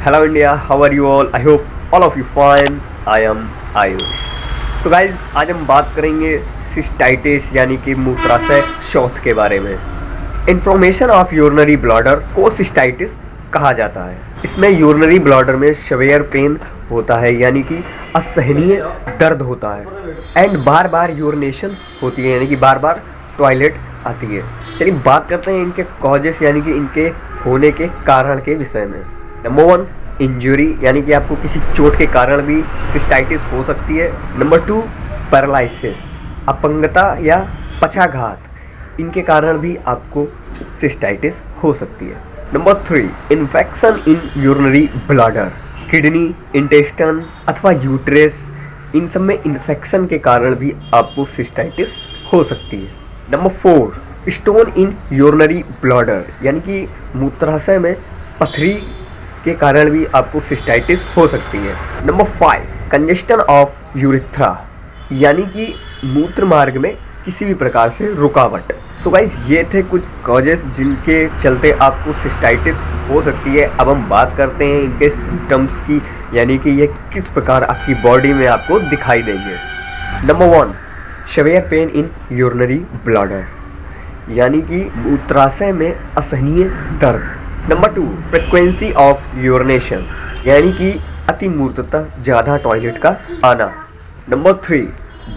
Hello India, how are you all? I hope all of you fine. I am Ayush. So guys, आज हम बात करेंगे cystitis यानी कि मूत्राशय शौथ के बारे में। इन्फॉर्मेशन ऑफ यूरिनरी ब्लैडर को सिस्टाइटिस कहा जाता है। इसमें यूरिनरी ब्लैडर में सेवियर पेन होता है यानी कि असहनीय दर्द होता है एंड बार बार यूरिनेशन होती है यानी कि बार बार टॉयलेट आती है। चलिए बात करते हैं इनके कॉजेस यानी कि इनके होने के कारण के विषय में। नंबर 1, इंजरी यानी कि आपको किसी चोट के कारण भी सिस्टाइटिस हो सकती है। नंबर 2, पैरालिसिस, अपंगता या पक्षाघात, इनके कारण भी आपको सिस्टाइटिस हो सकती है। Number 3, infection in urinary bladder, kidney, intestine अथवा यूट्रस, इन सब में इन्फेक्शन के कारण भी आपको सिस्टाइटिस हो सकती है। Number 4, stone in urinary bladder यानी कि मूत्राशय में पथरी के कारण भी आपको सिस्टाइटिस हो सकती है। नंबर 5, कंजेस्शन ऑफ यूरिथ्रा यानी कि मूत्र मार्ग में किसी भी प्रकार से रुकावट। सो गाइस, ये थे कुछ कॉजेस जिनके चलते आपको सिस्टाइटिस हो सकती है। अब हम बात करते हैं इनके सिम्टम्स की यानी कि ये किस प्रकार आपकी बॉडी में आपको दिखाई देंगे। Number 1, severe pain in urinary bladder यानी कि मूत्राशय में असहनीय दर्द। नंबर 2, फ्रिक्वेंसी ऑफ यूरिनेशन यानी कि अति मूर्तता ज़्यादा टॉयलेट का आना। नंबर 3,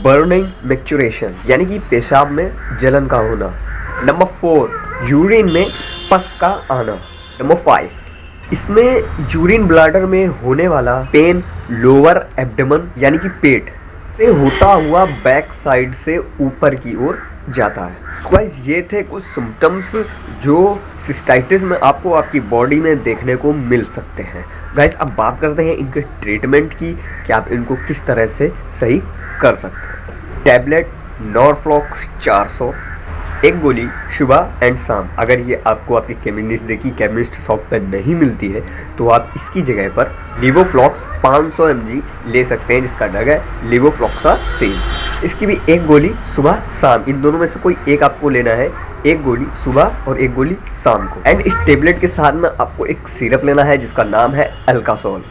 बर्निंग मैक्चुरेशन यानी कि पेशाब में जलन का होना। नंबर 4, यूरिन में पस का आना। नंबर 5, इसमें यूरिन ब्लैडर में होने वाला पेन लोअर एब्डोमेन यानी कि पेट से होता हुआ बैक साइड से ऊपर की ओर जाता है। गाइस, ये थे कुछ सिम्टम्स जो सिस्टाइटिस में आपको आपकी बॉडी में देखने को मिल सकते हैं। गाइस, अब बात करते हैं इनके ट्रीटमेंट की कि आप इनको किस तरह से सही कर सकते हैं। टैबलेट नॉर्फ्लॉक्स 400, एक गोली सुबह एंड शाम। अगर ये आपको आपकी केमिस्ट शॉप पर नहीं मिलती है तो आप इसकी जगह पर लिवोफ्लॉक्स 500 mg ले सकते हैं जिसका ड्रग है लिवोफ्लॉक्सासिन। इसकी भी एक गोली सुबह शाम, इन दोनों में से कोई एक आपको लेना है, एक गोली सुबह और एक गोली शाम को। एंड इस टेबलेट के साथ में आपको एक सिरप लेना है जिसका नाम है अल्कासोल।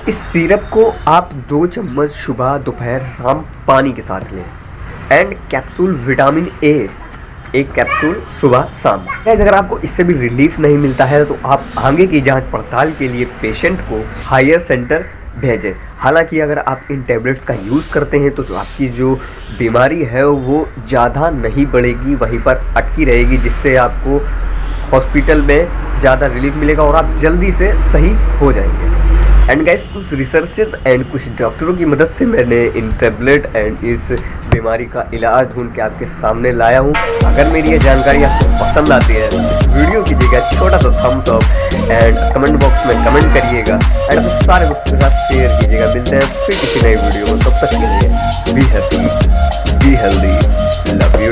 इस सिरप को आप 2 चम्मच सुबह दोपहर शाम पानी के साथ लें। एंड कैप्सूल विटामिन ए, एक कैप्सूल सुबह शाम। अगर आपको इससे भी रिलीफ नहीं मिलता है तो आप आगे की जांच पड़ताल के लिए पेशेंट को हायर सेंटर भेजें। हालांकि अगर आप इन टैबलेट्स का यूज़ करते हैं तो आपकी जो बीमारी है वो ज़्यादा नहीं बढ़ेगी, वहीं पर अटकी रहेगी, जिससे आपको हॉस्पिटल में ज़्यादा रिलीफ मिलेगा और आप जल्दी से सही हो जाएंगे। एंड गाइस, कुछ रिसर्चेस एंड कुछ डॉक्टरों की मदद से मैंने इन टैबलेट एंड इस बीमारी का इलाज ढूंढ के आपके सामने लाया हूँ। अगर मेरी ये जानकारी आपको पसंद आती है तो वीडियो कीजिएगा छोटा सा thumbs up and comment box में कमेंट करिएगा एंड अपने सारे दोस्तों के साथ शेयर कीजिएगा। मिलते हैं फिर किसी नई वीडियो में, तब तक के लिए be happy, be healthy, love you.